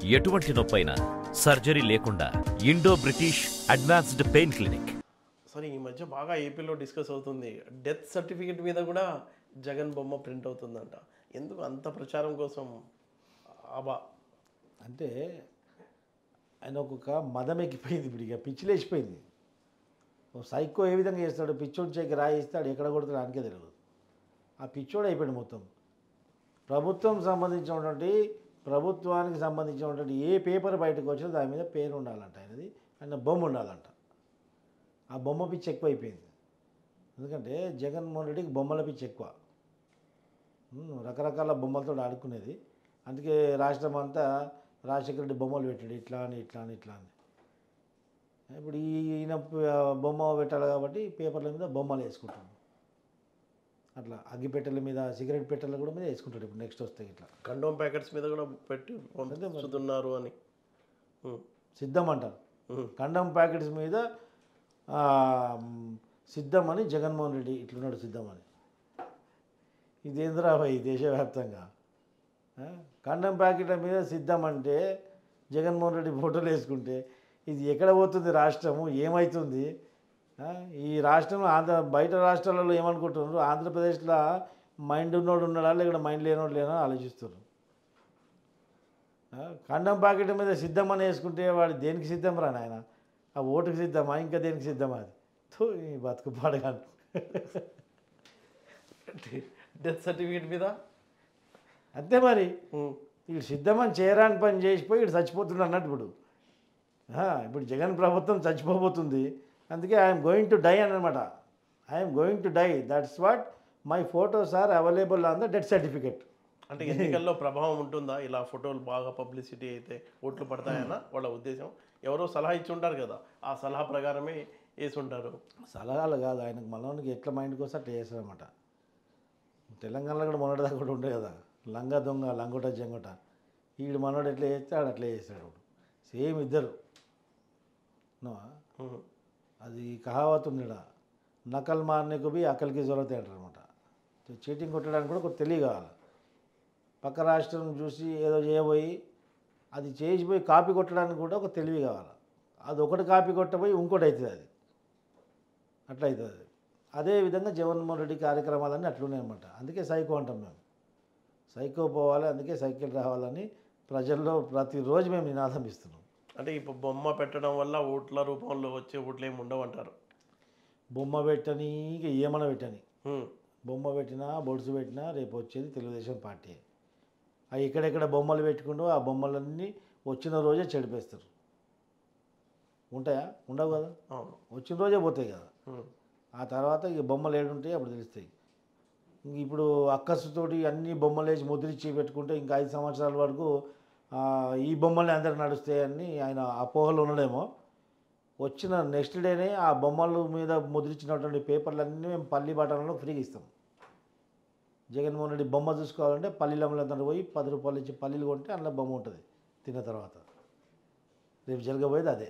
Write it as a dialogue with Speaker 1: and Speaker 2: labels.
Speaker 1: ఎటువంటి నొప్పైనా సర్జరీ లేకుండా Indo British advanced pain clinic.
Speaker 2: సరే, ఈ మధ్య బాగా ఏపీలో డిస్కస్ అవుతుంది, డెత్ సర్టిఫికేట్ మీద కూడా జగన్ బొమ్మ ప్రింట్ అవుతుందంట. ఎందుకు అంత ప్రచారం కోసం? అబా
Speaker 3: అంటే ఆయన ఒక్కొక్క మదం ఎక్కిపోయింది, ఇప్పుడు ఇక పిచ్చిలేసిపోయింది. సైకో ఏ విధంగా చేస్తాడు, పిచ్చోడి చేకి రాయిస్తాడు, ఎక్కడ కొడతాడు ఆయనకే తెలియదు. ఆ పిచ్చోడు అయిపోయాడు మొత్తం. ప్రభుత్వానికి సంబంధించినటువంటి ఏ పేపర్ బయటకు వచ్చినా దాని మీద పేరు ఉండాలంట, ఆయనది, ఆయన బొమ్మ ఉండాలంట. ఆ బొమ్మ పిచ్చి ఎక్కువ అయిపోయింది. ఎందుకంటే జగన్మోహన్ రెడ్డికి బొమ్మల పిచ్చి ఎక్కువ, రకరకాల బొమ్మలతో ఆడుకునేది. అందుకే రాష్ట్రం అంతా రాజశేఖర రెడ్డి బొమ్మలు పెట్టాడు, ఇట్లా అని ఇట్లా అని ఇట్లా అని. ఇప్పుడు ఈయన బొమ్మ పెట్టాలి కాబట్టి పేపర్ల మీద బొమ్మలు వేసుకుంటాడు. అట్లా అగ్గిపెట్టెల మీద, సిగరెట్ పెట్టెల కూడా మీద వేసుకుంటాడు. ఇప్పుడు నెక్స్ట్ వస్తే ఇట్లా
Speaker 2: కండోమ్ ప్యాకెట్స్ మీద కూడా పెట్టి పంపిస్తున్నారు అని
Speaker 3: సిద్ధం అంటారు. కండోమ్ ప్యాకెట్స్ మీద సిద్ధం అని జగన్మోహన్ రెడ్డి ఇట్లున్నాడు, సిద్ధం అని. ఇదేంద్రా భయ్ దేశవ్యాప్తంగా కండోమ్ ప్యాకెట్ల మీద సిద్ధం అంటే జగన్మోహన్ రెడ్డి ఫోటోలు వేసుకుంటే ఇది ఎక్కడ పోతుంది రాష్ట్రము, ఏమవుతుంది? ఈ రాష్ట్రం బయట రాష్ట్రాలలో ఏమనుకుంటున్నారు, ఆంధ్రప్రదేశ్లో మైండ్ ఉన్నోడు ఉన్నాడా లేక మైండ్ లేనోడు లేనా ఆలోచిస్తున్నారు. కండం ప్యాకెట్ మీద సిద్ధం అని వేసుకుంటే వాడు దేనికి సిద్ధం రా నాయన? ఆ ఓటుకు సిద్ధమా, ఇంకా దేనికి సిద్ధమా? అది బతుకు పాడగా
Speaker 2: డెత్ సర్టిఫికేట్ మీద
Speaker 3: అంతే మరి. వీడు సిద్ధమని చేయరాని పని చేసిపోయి వీడు చచ్చిపోతున్నాడు అన్నట్టు. ఇప్పుడు జగన్ ప్రభుత్వం చచ్చిపోబోతుంది, అందుకే ఐఎమ్ గోయింగ్ టు డై అనమాట. I'm going to die, that's what my photos are available on the death certificate.
Speaker 2: అంటే ఎన్నికల్లో ప్రభావం ఉంటుందా ఇలా ఫోటోలు బాగా పబ్లిసిటీ అయితే ఓట్లు పడతాయన్న వాళ్ళ ఉద్దేశం? ఎవరో సలహా ఇచ్చి ఉంటారు కదా, ఆ సలహా ప్రకారమే వేసి ఉంటారు.
Speaker 3: సలహాలు కాదు, ఆయనకు మనోనికి ఎట్లా మైండ్కి వస్తే అట్లా చేస్తారనమాట. తెలంగాణలో కూడా మొన్నటిదాకా కూడా ఉండే కదా, లంగా దొంగ లంగోట జంగోట. వీడు మనోడు ఎట్లా చేస్తే ఆడు అట్లా చేస్తాడు. సేమ్ ఇద్దరు. అది కహావత్ ఉండేడా, నకల్ మారనేకు బి అకల్కి జరూరత్ అంటారు అనమాట. చీటింగ్ కొట్టడానికి కూడా ఒక తెలివి కావాలి. పక్క రాష్ట్రం చూసి ఏదో చేయబోయి అది చేసిపోయి కాపీ కొట్టడానికి కూడా ఒక తెలివి కావాలి. అది ఒకటి కాపీ కొట్టబోయి ఇంకోటి అవుతుంది, అది అట్లా అవుతుంది. అదేవిధంగా జగన్మోహన్ రెడ్డి కార్యక్రమాలన్నీ అట్లున్నాయి అనమాట. అందుకే సైకో అంటాం మేము. సైకో పోవాలి, అందుకే సైకిల్ రావాలని ప్రజల్లో ప్రతిరోజు మేము నినాదం ఇస్తున్నాం.
Speaker 2: అంటే ఇప్పుడు బొమ్మ పెట్టడం వల్ల ఓట్ల రూపంలో వచ్చే ఓట్లు ఏమి ఉండవు అంటారు?
Speaker 3: బొమ్మ పెట్టని ఇక ఏమన్నా పెట్టని, బొమ్మ పెట్టినా బొడుసు పెట్టినా రేపు వచ్చేది తెలుగుదేశం పార్టీ. అవి ఎక్కడెక్కడ బొమ్మలు పెట్టుకుంటూ ఆ బొమ్మలన్నీ వచ్చిన రోజే చెడిపేస్తారు. ఉంటాయా? ఉండవు కదా, వచ్చిన రోజే పోతాయి కదా. ఆ తర్వాత ఇక బొమ్మలు ఏడుంటాయి అప్పుడు తెలుస్తాయి. ఇంక ఇప్పుడు అక్కసుతోటి అన్ని బొమ్మలు వేసి ముద్రించి పెట్టుకుంటే ఇంకా 5 సంవత్సరాల వరకు ఈ బొమ్మల్ని అందరికి నడుస్తాయని ఆయన అపోహలు ఉండడేమో. వచ్చిన నెక్స్ట్ డేనే ఆ బొమ్మల మీద ముద్రించినటువంటి పేపర్లన్నీ మేము పల్లి బట్టలలో ఫ్రీగా ఇస్తాం. జగన్మోహన్ రెడ్డి బొమ్మ చూసుకోవాలంటే పల్లీల అమ్మలంతా పోయి 10 రూపాయలు ఇచ్చి పల్లీలు కొంటే అందులో బొమ్మ ఉంటుంది. తిన్న తర్వాత రేపు జరగబోయేది అదే.